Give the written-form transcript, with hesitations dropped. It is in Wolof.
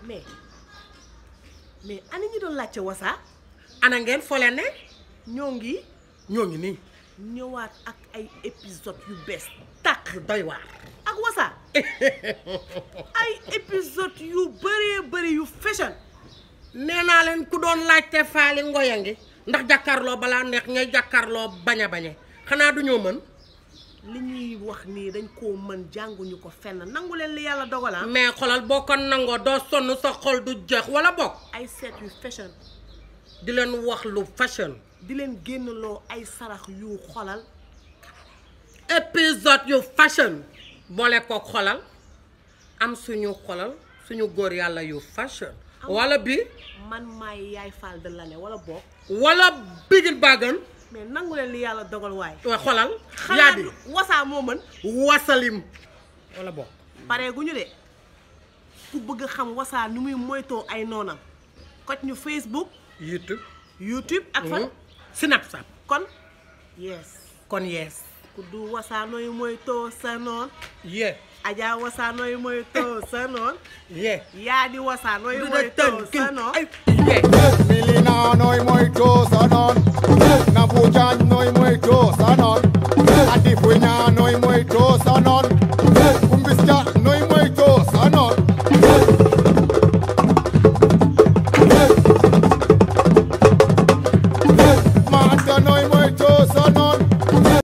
mais ani ñu doon laajte Wassa ana ngeen fole ne ñoo ngi nii ñëwaat ak ay épisode yu bees tàq doy waar ak Wassa ay épisode yu bëree yu fashion nee naa leen ku doon laajte faali ngoya ngi ndax jàkkaarloo balaa neex ngay jàkkaarloo bañ a bañe xanaa du ñoo mën li ñuy wax nii dañ koo mën jànguñu ko fenn nangu leen li yàlla dogal mais xolal boo ko nangoo doo sonn sa xol du jeex wala bokk ay seet yu fashion di leen wax lu fashion di leen génnloo ay sarax yu xolal épisode yu fashion boole ko xolal am suñu xolal suñu góor yàlla yu fashion wala bi man maay yaay Fall de l'année wala bokk wala bigil bàggan mais nangu leen li yàlla dogal waaye wa xolal yaa di Wassa moo mën wasalim wala bokk pare gu ñu de ku bëgg xam Wassa ni muy moytoo ay noonam koj ñu Facebook YouTube ak fan Snapchat kon yes ku du Wassa nooy moytoo sa noon ye Adja Wassa nooy moytoo sa noon ye yaa di Wassa nooy moytoo sa noon Milina nooy moytoo sa noon na bu